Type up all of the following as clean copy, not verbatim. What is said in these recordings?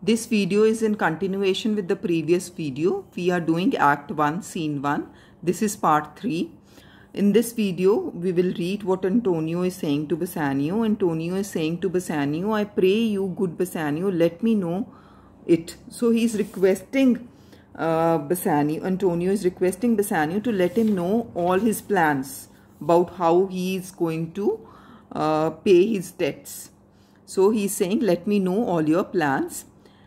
This video is in continuation with the previous video. We are doing Act 1, Scene 1. This is part 3. In this video, we will read what Antonio is saying to Bassanio. Antonio is saying to Bassanio, I pray you, good Bassanio, let me know it. So he is requesting Antonio is requesting Bassanio to let him know all his plans about how he is going to pay his debts. So he is saying, let me know all your plans.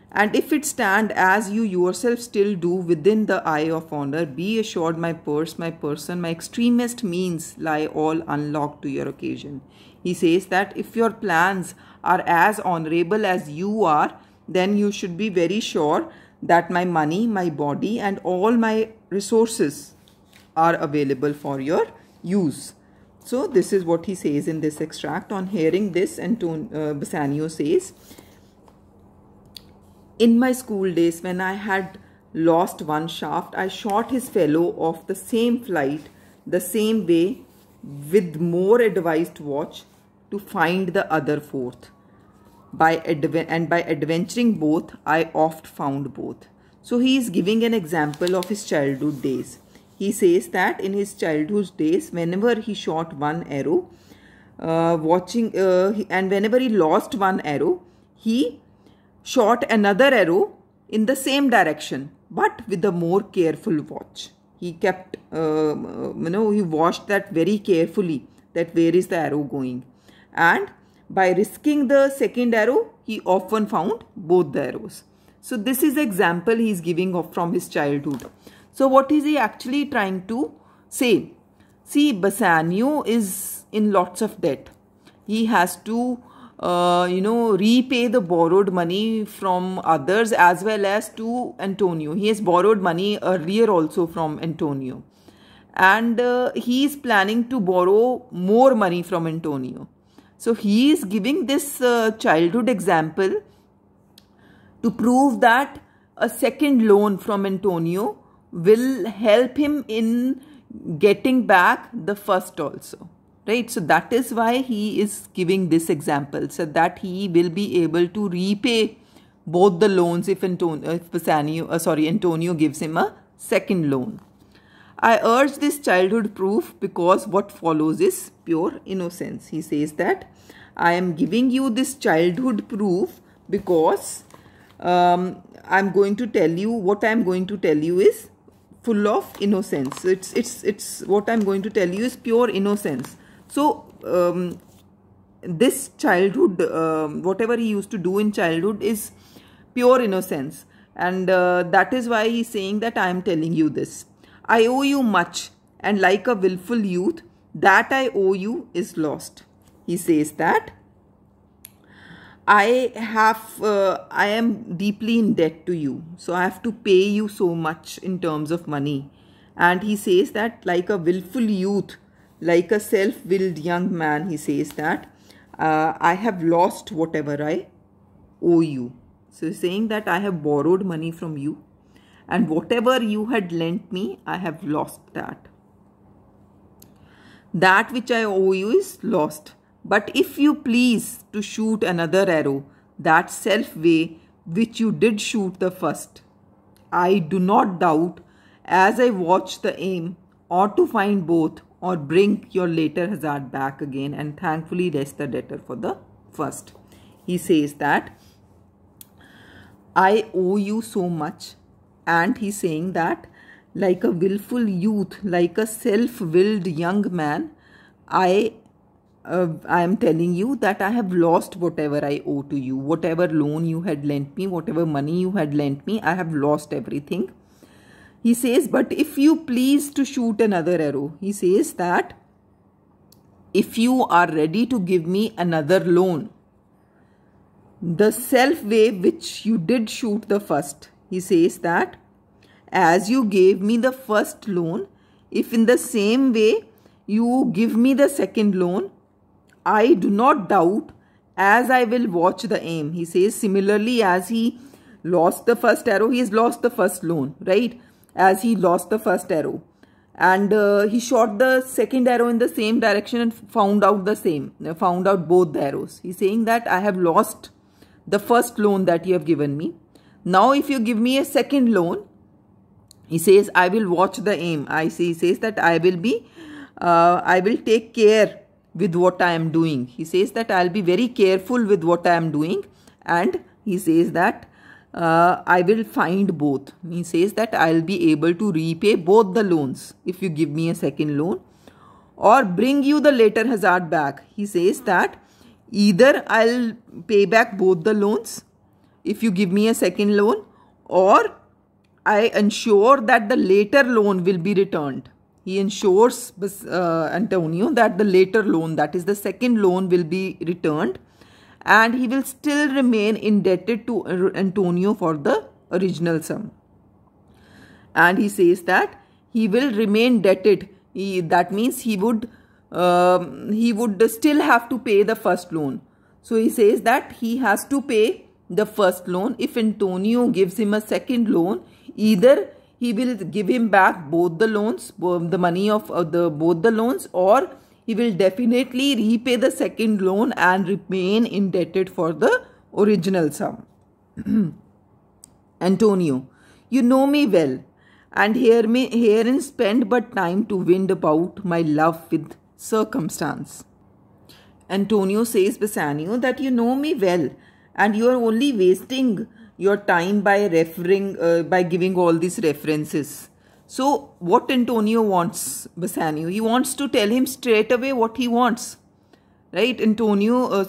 And if it stand as you yourself still do within the eye of honor, be assured my purse, my person, my extremest means lie all unlocked to your occasion. He says that if your plans are as honorable as you are, then you should be very sure that my money, my body and all my resources are available for your use. So this is what he says in this extract. On hearing this, Bassanio says, in my school days, when I had lost one shaft, I shot his fellow off the same flight, the same way, with more advised watch, to find the other fourth. By adventuring both, I oft found both. So he is giving an example of his childhood days. He says that in his childhood days, whenever he shot one arrow, and whenever he lost one arrow, he shot another arrow in the same direction, but with a more careful watch. He kept, he watched that very carefully, that where is the arrow going. And by risking the second arrow, he often found both the arrows. So this is the example he is giving from his childhood. So what is he actually trying to say? See, Bassanio is in lots of debt. He has to repay the borrowed money from others as well as to Antonio. He has borrowed money earlier also from Antonio. And he is planning to borrow more money from Antonio. So he is giving this childhood example to prove that a second loan from Antonio will help him in getting back the first also. Right, so that is why he is giving this example, so that he will be able to repay both the loans if Antonio gives him a second loan. I urge this childhood proof because what follows is pure innocence. He says that I am giving you this childhood proof because I'm going to tell you, what I'm going to tell you is full of innocence. It's what I'm going to tell you is pure innocence. So, this childhood, whatever he used to do in childhood is pure innocence. And that is why he is saying that I am telling you this. I owe you much, and like a willful youth, that I owe you is lost. He says that I am deeply in debt to you. So, I have to pay you so much in terms of money. And he says that like a willful youth, like a self-willed young man, he says that I have lost whatever I owe you. So he's saying that I have borrowed money from you, and whatever you had lent me, I have lost that. That which I owe you is lost. But if you please to shoot another arrow, that self-way which you did shoot the first, I do not doubt, as I watch the aim, or to find both, or bring your later hazard back again and thankfully rest the debtor for the first. He says that I owe you so much, and he's saying that like a willful youth, like a self-willed young man, I am telling you that I have lost whatever I owe to you. Whatever loan you had lent me, whatever money you had lent me, I have lost everything. He says, but if you please to shoot another arrow, he says that if you are ready to give me another loan, the self way which you did shoot the first, he says that as you gave me the first loan, if in the same way you give me the second loan, I do not doubt, as I will watch the aim. He says similarly, as he lost the first arrow, he has lost the first loan, right? As he lost the first arrow, and he shot the second arrow in the same direction and found out both the arrows. He's saying that I have lost the first loan that you have given me. Now if you give me a second loan, he says, I will watch the aim. He says that I will take care with what I am doing. He says that I'll be very careful with what I am doing. And he says that I will find both. He says that I'll be able to repay both the loans if you give me a second loan, or bring you the later hazard back. He says that either I'll pay back both the loans if you give me a second loan, or I ensure that the later loan will be returned. He ensures Antonio that the later loan, that is the second loan, will be returned, and he will still remain indebted to Antonio for the original sum. And he says that he will remain indebted. That means he would still have to pay the first loan. So he says that he has to pay the first loan. If Antonio gives him a second loan, either he will give him back both the loans, the money of both the loans, or he will definitely repay the second loan and remain indebted for the original sum. Antonio, you know me well, and herein spend but time to wind about my love with circumstance. Antonio says Bassanio that you know me well, and you are only wasting your time by by giving all these references. So what Antonio wants Bassanio? He wants to tell him straight away what he wants. Right? Bassanio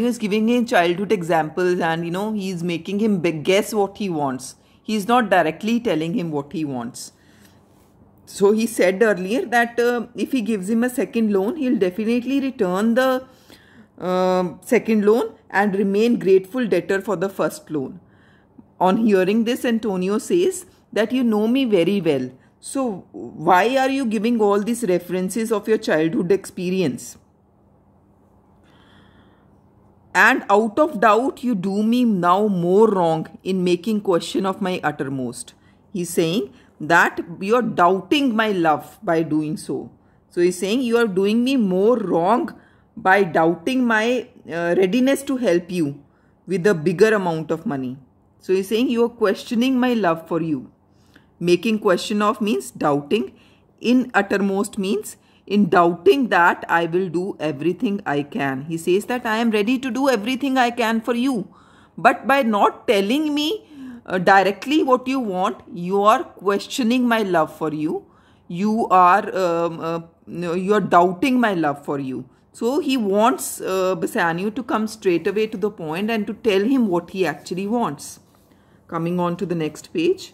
is giving him childhood examples, and he is making him guess what he wants. He is not directly telling him what he wants. So he said earlier that if he gives him a second loan, he'll definitely return the second loan and remain grateful debtor for the first loan. On hearing this, Antonio says that you know me very well. So why are you giving all these references of your childhood experience? And out of doubt, you do me now more wrong in making question of my uttermost. He's saying that you are doubting my love by doing so. So he's saying you are doing me more wrong by doubting my readiness to help you with a bigger amount of money. So he's saying you are questioning my love for you. Making question of means doubting. In uttermost means in doubting that I will do everything I can. He says that I am ready to do everything I can for you. But by not telling me directly what you want, you are questioning my love for you. You are doubting my love for you. So he wants Bassanio to come straight away to the point and to tell him what he actually wants. Coming on to the next page.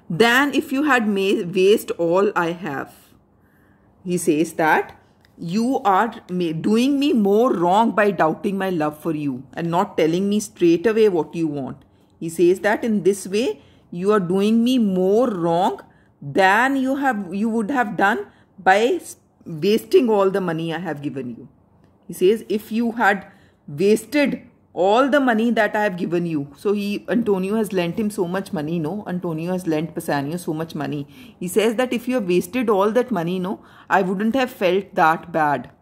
Than if you had waste all I have. He says that you are doing me more wrong by doubting my love for you and not telling me straight away what you want. He says that in this way you are doing me more wrong than you would have done by wasting all the money I have given you. He says if you had wasted all the money that I have given you. So Antonio has lent him so much money, no? Antonio has lent Bassanio so much money. He says that if you have wasted all that money, no, I wouldn't have felt that bad.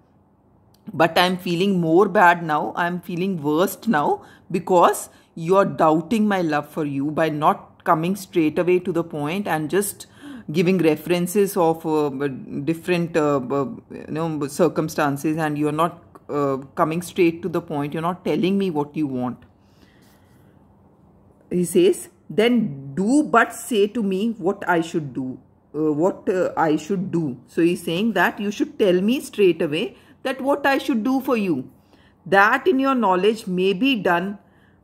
But I'm feeling more bad now. I'm feeling worst now because you're doubting my love for you by not coming straight away to the point and just giving references of different circumstances, and you're not coming straight to the point. You're not telling me what you want. He says, then do but say to me what I should do. I should do. So he's saying that you should tell me straight away that what I should do for you. That in your knowledge may be done,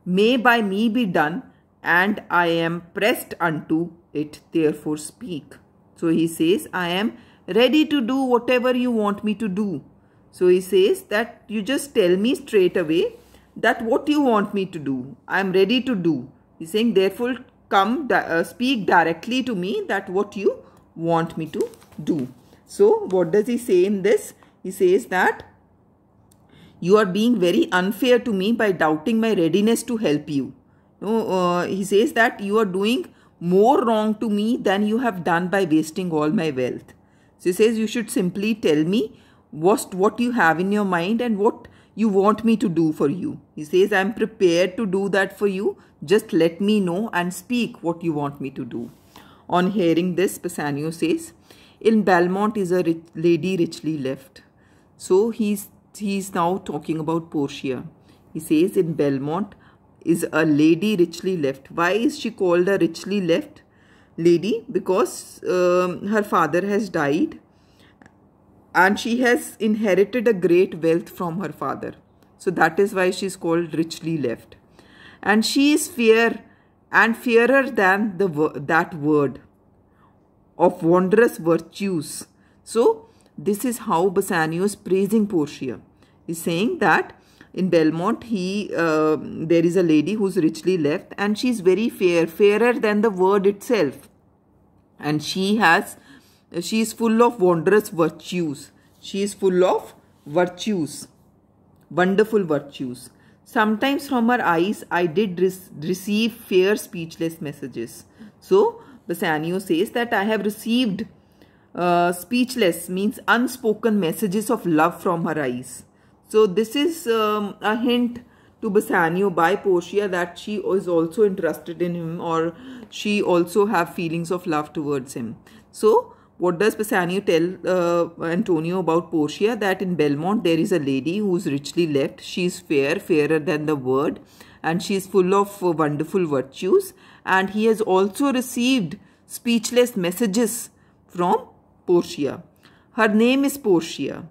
may by me be done, and I am pressed unto it, therefore speak. So he says, I am ready to do whatever you want me to do. So he says that you just tell me straight away that what you want me to do. I am ready to do. He's saying, therefore, come speak directly to me that what you want me to do. So what does he say in this? He says that you are being very unfair to me by doubting my readiness to help you. He says that you are doing more wrong to me than you have done by wasting all my wealth. So he says you should simply tell me what you have in your mind and what you want me to do for you. He says, I am prepared to do that for you. Just let me know and speak what you want me to do. On hearing this, Bassanio says, in Belmont is a lady richly left. So he's now talking about Portia. He says, in Belmont is a lady richly left. Why is she called a richly left lady? Because her father has died and she has inherited a great wealth from her father. So that is why she is called richly left. And she is fair and fairer than that word of wondrous virtues. So this is how Bassanio is praising Portia. He's saying that in Belmont, there is a lady who's richly left and she's very fair, fairer than the word itself. And she is full of wondrous virtues. She is full of virtues, wonderful virtues. Sometimes from her eyes, I did receive fair speechless messages. So Bassanio says that I have received speechless means unspoken messages of love from her eyes. So this is a hint to Bassanio by Portia that she is also interested in him, or she also have feelings of love towards him. So what does Bassanio tell Antonio about Portia? That in Belmont there is a lady who is richly left. She is fair, fairer than the word, and she is full of wonderful virtues. And he has also received speechless messages from Portia. Her name is Portia.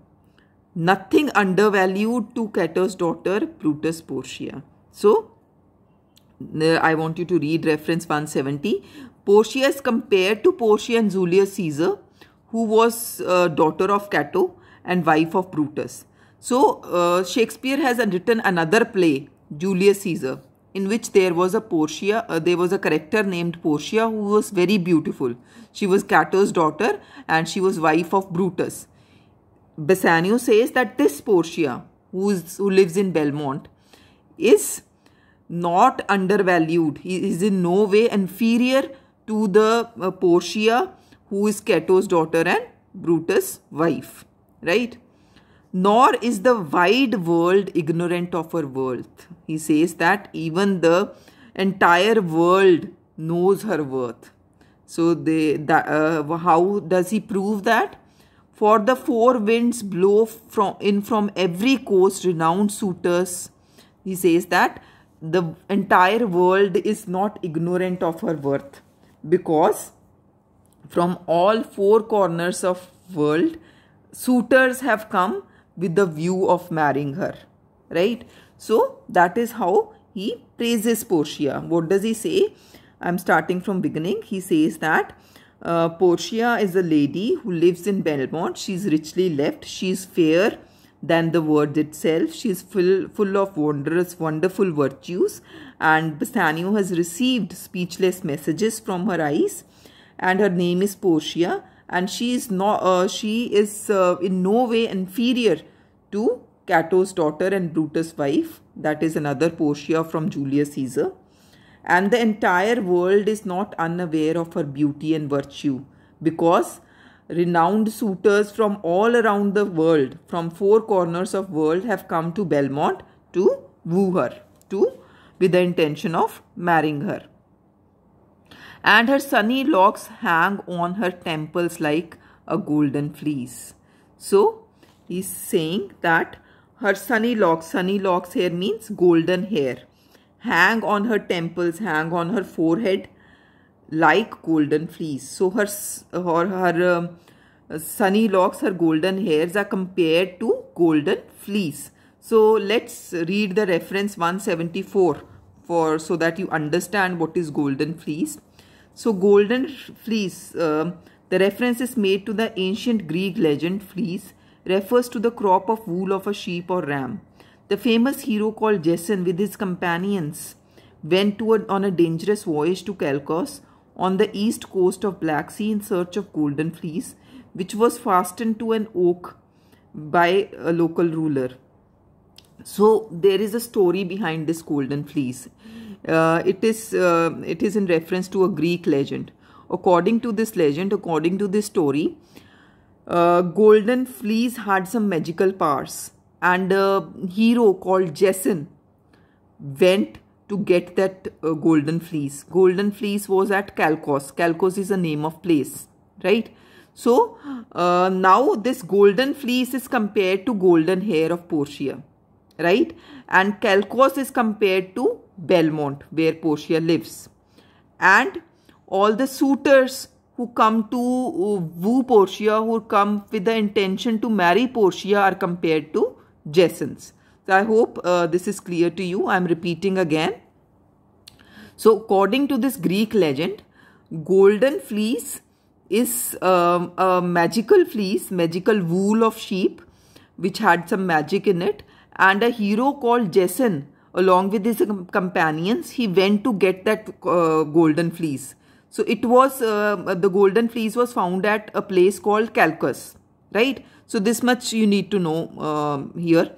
Nothing undervalued to Cato's daughter, Brutus Portia. So, I want you to read reference 170. Portia is compared to Portia and Julius Caesar, who was daughter of Cato and wife of Brutus. So, Shakespeare has written another play, Julius Caesar, in which there was a Portia, there was a character named Portia who was very beautiful. She was Cato's daughter and she was wife of Brutus. Bassanio says that this Portia, who lives in Belmont, is not undervalued. He is in no way inferior to the Portia who is Cato's daughter and Brutus' wife, right? Nor is the wide world ignorant of her worth. He says that even the entire world knows her worth. So how does he prove that? For the four winds blow from every coast renowned suitors. He says that the entire world is not ignorant of her worth, because from all four corners of world, suitors have come with the view of marrying her, right? So that is how he praises Portia. What does he say? I'm starting from beginning. He says that Portia is a lady who lives in Belmont. She is richly left. She is fair than the word itself. She is full of wonderful virtues. And Bassanio has received speechless messages from her eyes. And her name is Portia. And she is in no way inferior to Cato's daughter and Brutus' wife. That is another Portia from Julius Caesar. And the entire world is not unaware of her beauty and virtue, because renowned suitors from all around the world, from four corners of world, have come to Belmont to woo her, with the intention of marrying her. And her sunny locks hang on her temples like a golden fleece. So he's saying that her sunny locks here means golden hair, hang on her temples, hang on her forehead like golden fleece. So her sunny locks, her golden hairs are compared to golden fleece. So let's read the reference 174 so that you understand what is golden fleece. So golden fleece, the reference is made to the ancient Greek legend. Fleece refers to the crop of wool of a sheep or ram. The famous hero called Jason with his companions went on a dangerous voyage to Calcos on the east coast of Black Sea in search of golden fleece, which was fastened to an oak by a local ruler. So there is a story behind this golden fleece. It is in reference to a Greek legend. According to this legend, according to this story, golden fleece had some magical powers, and a hero called Jason went to get that golden fleece. Golden fleece was at Calcos. Calcos is a name of place, right? So now this golden fleece is compared to golden hair of Portia, right? And Calcos is compared to Belmont, where Portia lives. And all the suitors who come to woo Portia, who come with the intention to marry Portia, are compared to Jasons. So I hope this is clear to you. I am repeating again. So according to this Greek legend, golden fleece is a magical fleece, magical wool of sheep, which had some magic in it. And a hero called Jason, along with his companions, he went to get that golden fleece. So it was, the golden fleece was found at a place called Calcus, right? So this much you need to know here.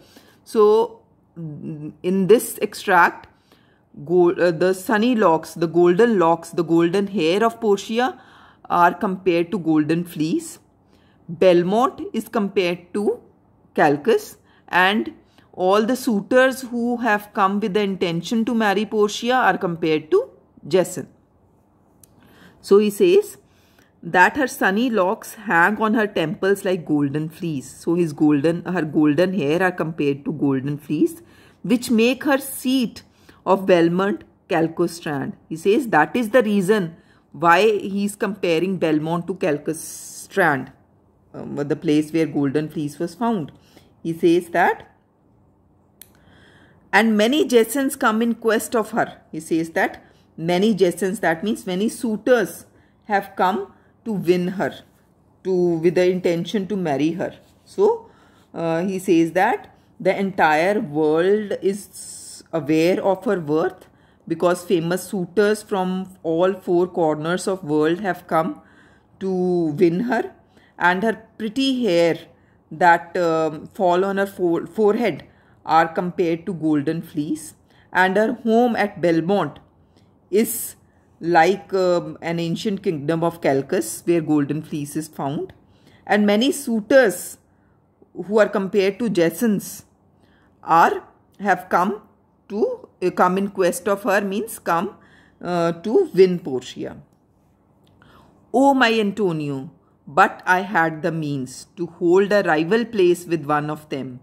So in this extract, the sunny locks, the golden hair of Portia are compared to golden fleece. Belmont is compared to Calcus, and all the suitors who have come with the intention to marry Portia are compared to Jason. So he says that her sunny locks hang on her temples like golden fleece. So her golden hair are compared to golden fleece, which make her seat of Belmont Calcus strand. He says that is the reason why he is comparing Belmont to Calcus strand, the place where golden fleece was found. He says that, and many Jasons come in quest of her. He says that many Jasons, that means many suitors, have come to win her, with the intention to marry her. So he says that the entire world is aware of her worth, because famous suitors from all four corners of world have come to win her, and her pretty hair that fall on her forehead are compared to golden fleece, and her home at Belmont is like an ancient kingdom of Calcus, where golden fleece is found. And many suitors who are compared to Jasons have come in quest of her, means come to win Portia. Oh my Antonio, but I had the means to hold a rival place with one of them.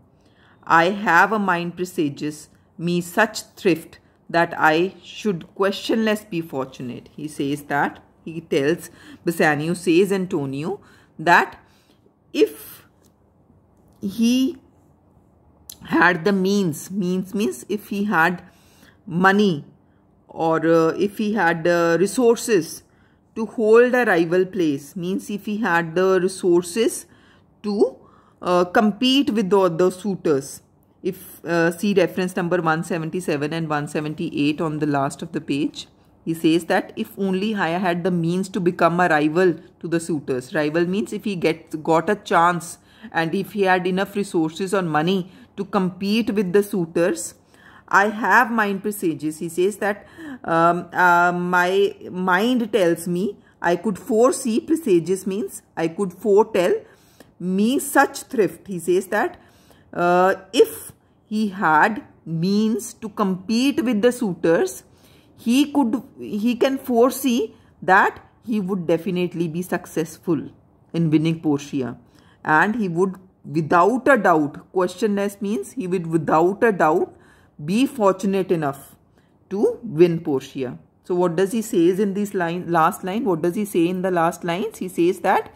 I have a mind presages me such thrift that I should questionless be fortunate. He says that, he tells, Bassanio says Antonio that if he had the means if he had money, or if he had resources to hold a rival place, means if he had the resources to compete with the suitors. If see reference number 177 and 178 on the last of the page, he says that if only I had the means to become a rival to the suitors. Rival means if he got a chance, and if he had enough resources or money to compete with the suitors. I have mind presages. He says that my mind tells me, I could foresee, presages means I could foretell me such thrift. He says that if he had means to compete with the suitors, he can foresee that he would definitely be successful in winning Portia, and he would without a doubt, questionless means he would without a doubt be fortunate enough to win Portia. So what does he say in this last line? What does he say in the last lines? He says that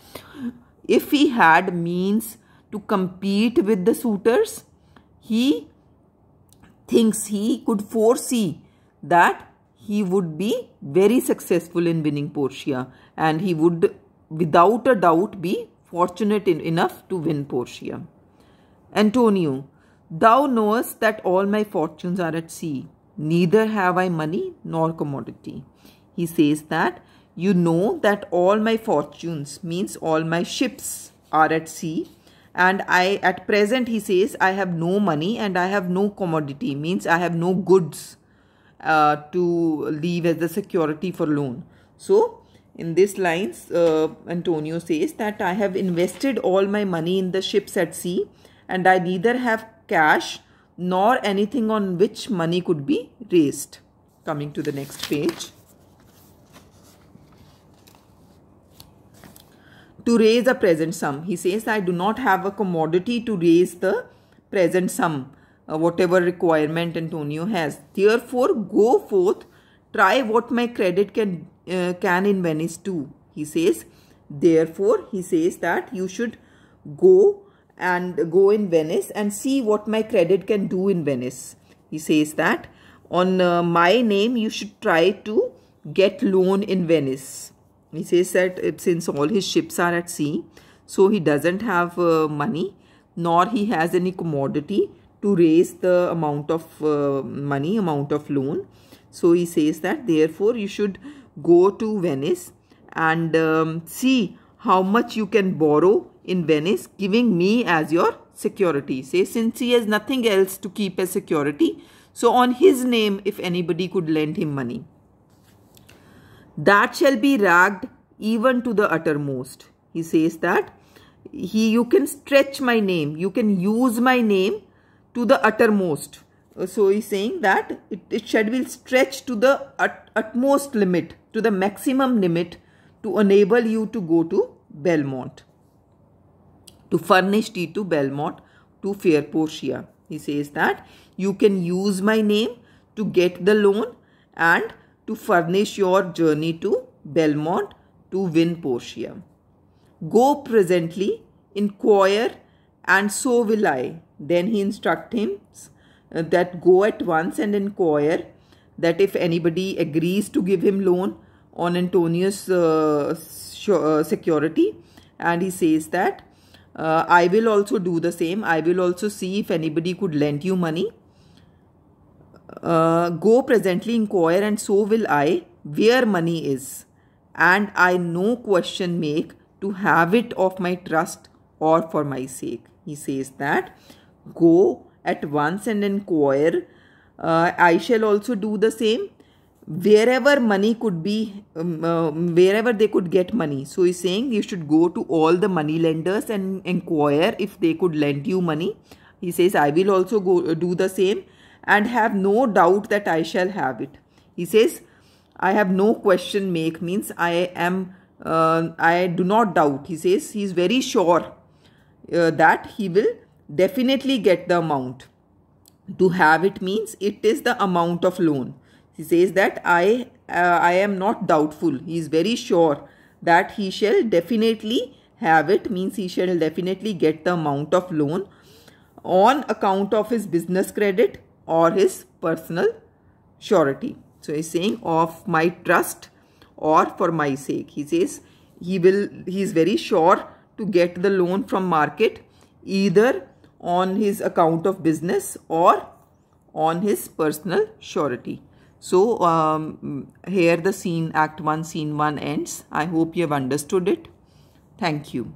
if he had means to compete with the suitors, he thinks he could foresee that he would be very successful in winning Portia, and he would without a doubt be fortunate enough to win Portia. Antonio, thou knowest that all my fortunes are at sea, neither have I money nor commodity. He says that you know that all my fortunes means all my ships are at sea, and I at present, he says, I have no money and I have no commodity, means I have no goods to leave as the security for loan. So in these lines, Antonio says that I have invested all my money in the ships at sea, and I neither have cash nor anything on which money could be raised. Coming to the next page. To raise a present sum. He says, I do not have a commodity to raise the present sum, whatever requirement Antonio has. Therefore, go forth, try what my credit can in Venice do. He says, therefore, he says that you should go in Venice and see what my credit can do in Venice. He says that on my name, you should try to get loan in Venice. He says that since all his ships are at sea, so he doesn't have money, nor he has any commodity to raise the amount of money, amount of loan. So he says that therefore you should go to Venice and see how much you can borrow in Venice, giving me as your security. Say, since he has nothing else to keep as security, so on his name, if anybody could lend him money. That shall be ragged even to the uttermost. He says that you can stretch my name, you can use my name to the uttermost. So he's saying that it shall be stretched to the utmost limit, to the maximum limit, to enable you to go to Belmont, to furnish thee to Belmont, to fair Portia. He says that you can use my name to get the loan and to furnish your journey to Belmont to win Portia. Go presently, inquire, and so will I. Then he instructs him that go at once and inquire that if anybody agrees to give him loan on Antonio's security. And he says that I will also do the same. I will also see if anybody could lend you money. Go presently, inquire, and so will I, where money is, and I no question make to have it of my trust or for my sake. He says that go at once and inquire. I shall also do the same, wherever money could be, wherever they could get money. So he's saying you should go to all the money lenders and inquire if they could lend you money. He says I will also go do the same and have no doubt that I shall have it. He says I have no question make, means I do not doubt. He says he is very sure that he will definitely get the amount. To have it means it is the amount of loan. He says that I am not doubtful. He is very sure that he shall definitely have it, means he shall definitely get the amount of loan on account of his business credit or his personal surety. So he is saying of my trust or for my sake. He says he is very sure to get the loan from market either on his account of business or on his personal surety. So here the scene, Act 1, Scene 1 ends. I hope you have understood it. Thank you.